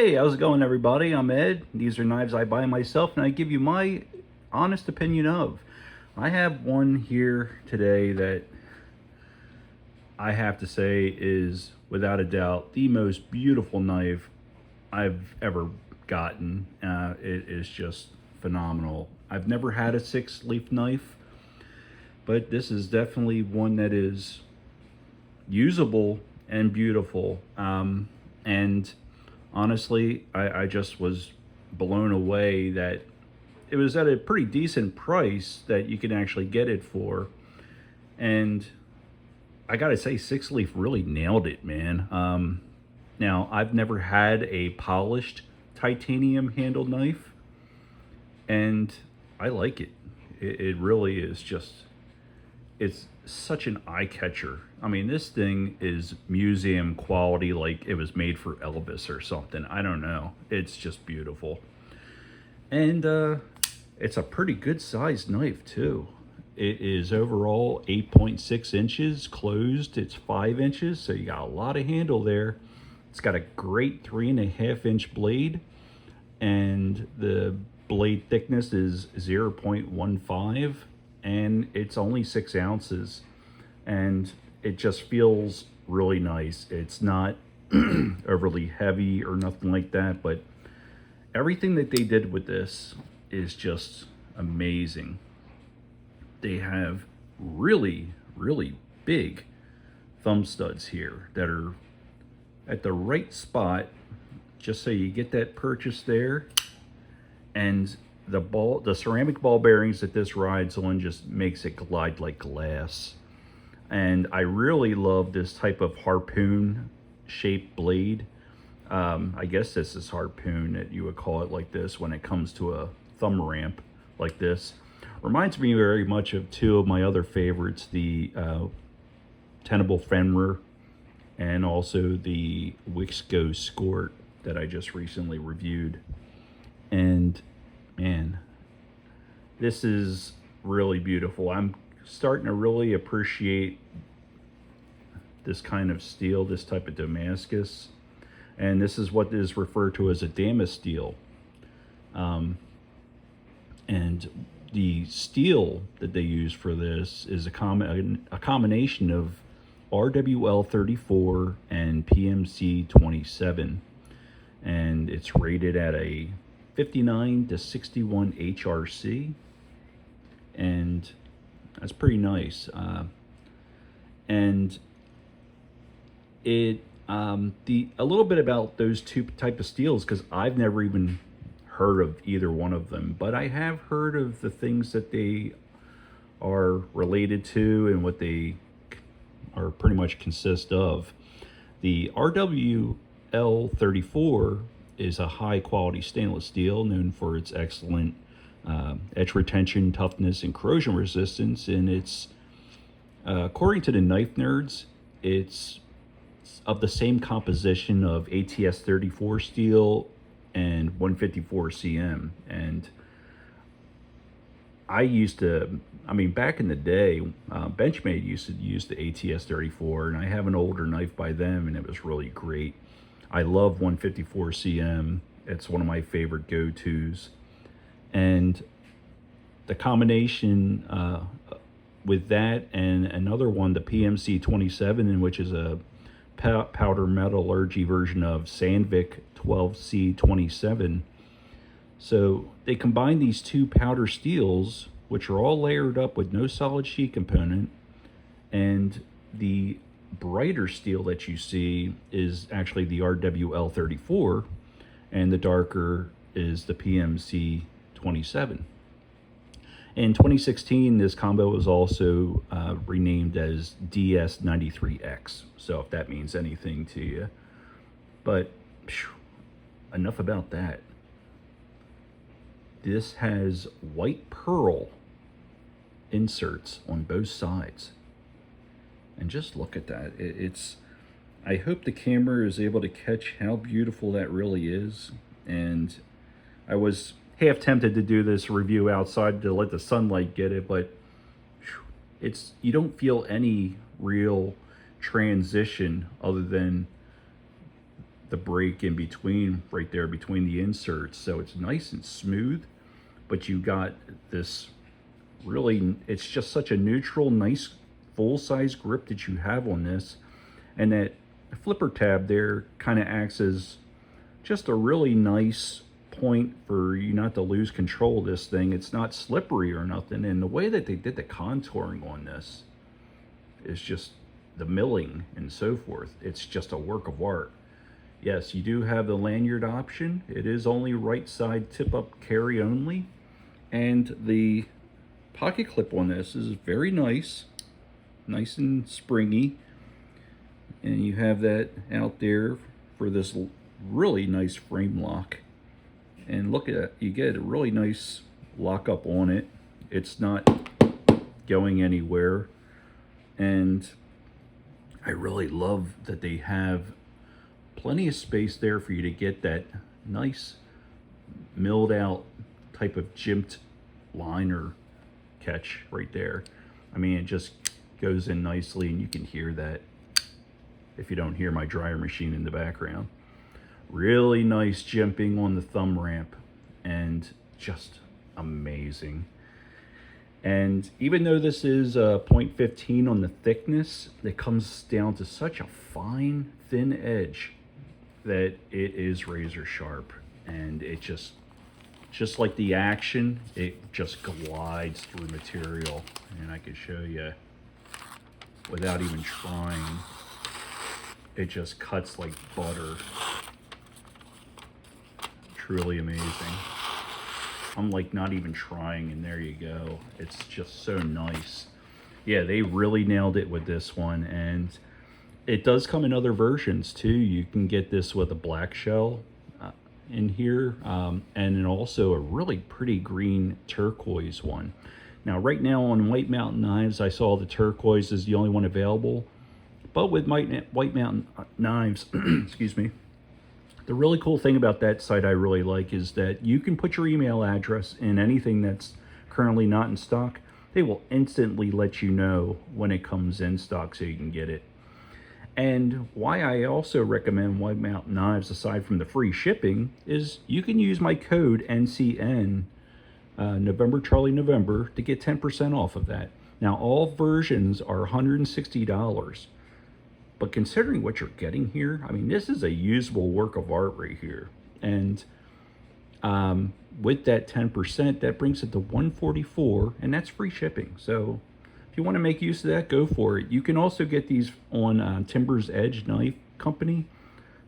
Hey, how's it going, everybody? I'm Ed. These are knives I buy myself, and I give you my honest opinion of. I have one here today that I have to say is, without a doubt, the most beautiful knife I've ever gotten. It is just phenomenal. I've never had a six-leaf knife, but this is definitely one that is usable and beautiful. And honestly, I just was blown away that it was at a pretty decent price that you can actually get it for. And I gotta say, Six Leaf really nailed it, man. Now, I've never had a polished titanium handled knife, and I like it. It really is just, it's such an eye catcher. I mean, this thing is museum quality, like it was made for Elvis or something. I don't know. It's just beautiful. And it's a pretty good sized knife, too. It is overall 8.6 inches closed. It's 5 inches, so you got a lot of handle there. It's got a great 3.5-inch blade, and the blade thickness is 0.15, and it's only 6 ounces, and it just feels really nice. It's not overly heavy or nothing like that, but everything that they did with this is just amazing. They have really, really big thumb studs here that are at the right spot, just so you get that purchase there. And the ceramic ball bearings that this rides on just makes it glide like glass. And I really love this type of harpoon shaped blade. I guess this is harpoon that you would call it, like this, when it comes to a thumb ramp like this. Reminds me very much of two of my other favorites, the Tenable Fenrir and also the Wixco Skort that I just recently reviewed. And man, this is really beautiful. I'm starting to really appreciate this kind of steel, this type of Damascus. And this is what is referred to as a Damasteel. And the steel that they use for this is a combination of RWL-34 and PMC-27. And it's rated at a 59 to 61 HRC. And that's pretty nice. And it a little bit about those two type of steels, because I've never even heard of either one of them, but I have heard of the things that they are related to and what they are pretty much consist of. The RWL-34 is a high quality stainless steel known for its excellent etch retention, toughness, and corrosion resistance. And it's according to the Knife Nerds, it's of the same composition of ATS-34 steel and 154 CM. And I mean, back in the day, Benchmade used to use the ATS-34, and I have an older knife by them, and it was really great. I love 154 CM. It's one of my favorite go-tos. And the combination with that and another one, the PMC-27, which is a powder metallurgy version of Sandvik 12C27. So they combine these two powder steels, which are all layered up with no solid sheet component, and the brighter steel that you see is actually the RWL-34, and the darker is the PMC-27. In 2016, this combo was also renamed as DS-93X, so if that means anything to you. But enough about that. This has white pearl inserts on both sides. And just look at that. I hope the camera is able to catch how beautiful that really is. And I was half tempted to do this review outside to let the sunlight get it, but you don't feel any real transition other than the break in between, right there between the inserts, so it's nice and smooth. But you got this really, it's just such a neutral, nice full-size grip that you have on this, and that flipper tab there kind of acts as just a really nice point for you not to lose control of this thing. It's not slippery or nothing, and the way that they did the contouring on this is just, the milling and so forth, it's just a work of art. Yes, you do have the lanyard option. It is only right side tip up carry only, and the pocket clip on this is very nice and springy, and you have that out there for this really nice frame lock. And look at that, you get a really nice lockup on it. It's not going anywhere, and I really love that they have plenty of space there for you to get that nice milled out type of jimped liner catch right there. I mean, it just goes in nicely, and you can hear that if you don't hear my dryer machine in the background. Really nice jimping on the thumb ramp, and just amazing. And even though this is 0.15 on the thickness, it comes down to such a fine, thin edge that it is razor sharp. And it just like the action, it just glides through material. And I could show you without even trying. It just cuts like butter. Truly amazing. I'm like not even trying, and there you go. It's just so nice. Yeah, they really nailed it with this one, and it does come in other versions too. You can get this with a black shell in here, and also a really pretty green turquoise one. Now, right now on White Mountain Knives, I saw the turquoise is the only one available, but with White Mountain Knives, excuse me, the really cool thing about that site I really like is that you can put your email address in anything that's currently not in stock. They will instantly let you know when it comes in stock so you can get it. And why I also recommend White Mountain Knives, aside from the free shipping, is you can use my code NCN, November Charlie November, to get 10% off of that. Now, all versions are $160. But considering what you're getting here, I mean, this is a usable work of art right here. And with that 10%, that brings it to $144, and that's free shipping. So if you want to make use of that, go for it. You can also get these on Timber's Edge Knife Company,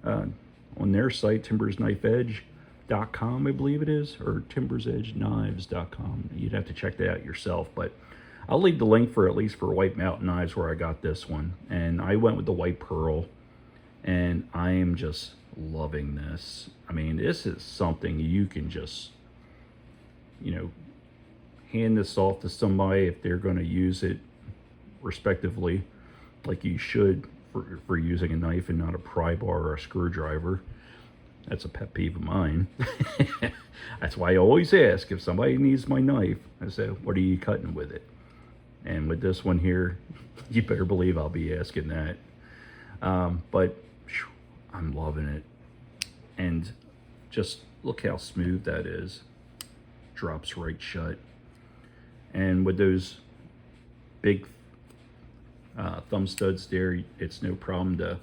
on their site, timbersknifeedge.com, I believe it is, or timbersedgeknives.com. You'd have to check that out yourself, but I'll leave the link for at least for White Mountain Knives where I got this one. And I went with the white pearl, and I am just loving this. I mean, this is something you can just, you know, hand this off to somebody if they're going to use it respectively, like you should for using a knife and not a pry bar or a screwdriver. That's a pet peeve of mine. That's why I always ask if somebody needs my knife. I say, what are you cutting with it? And with this one here, you better believe I'll be asking that. But I'm loving it. And just look how smooth that is. Drops right shut. And with those big thumb studs there, it's no problem to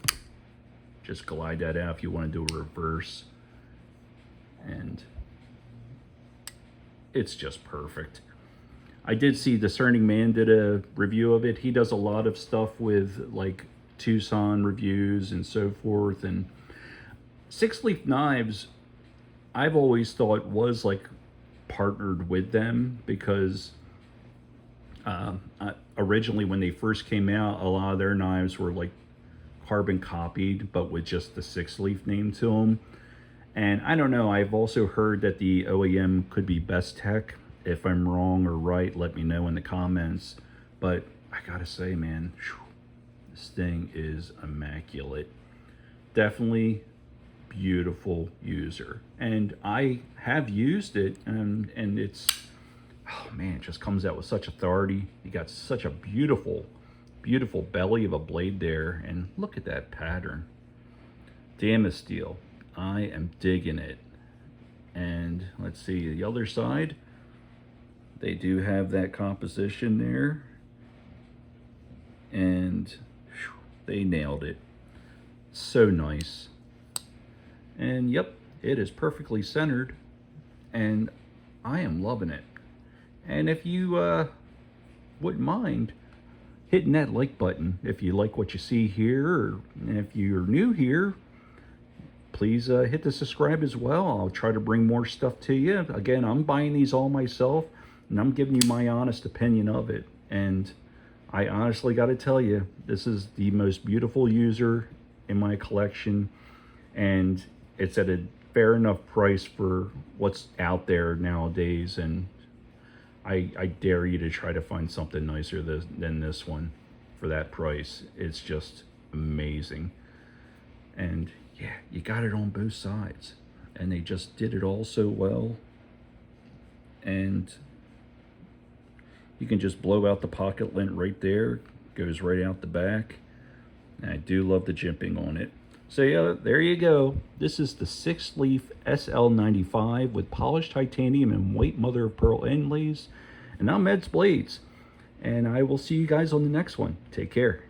just glide that out if you want to do a reverse. And it's just perfect. I did see Discerning Man did a review of it. He does a lot of stuff with like Tucson reviews and so forth. And SIXLEAF Knives, I've always thought was like partnered with them, because originally when they first came out, a lot of their knives were like carbon copied, but with just the SIXLEAF name to them. And I don't know, I've also heard that the OEM could be Best Tech. If I'm wrong or right, let me know in the comments. But I gotta say, man, this thing is immaculate. Definitely beautiful user. And I have used it, and it's, oh man, it just comes out with such authority. You got such a beautiful, beautiful belly of a blade there. And look at that pattern. Damasteel. I am digging it. And let's see the other side. They do have that composition there. And whew, they nailed it. So nice. And yep, it is perfectly centered. And I am loving it. And if you wouldn't mind hitting that like button if you like what you see here, or if you're new here, please hit the subscribe as well. I'll try to bring more stuff to you. Again, I'm buying these all myself, and I'm giving you my honest opinion of it. And I honestly got to tell you, this is the most beautiful user in my collection, and it's at a fair enough price for what's out there nowadays. And I dare you to try to find something nicer than this one for that price. It's just amazing. And yeah, you got it on both sides, and they just did it all so well. And you can just blow out the pocket lint right there, goes right out the back. And I do love the jimping on it. So yeah, there you go. This is the SIXLEAF SL-95 with polished titanium and white mother of pearl inlays. And I'm Ed's Blades, and I will see you guys on the next one. Take care.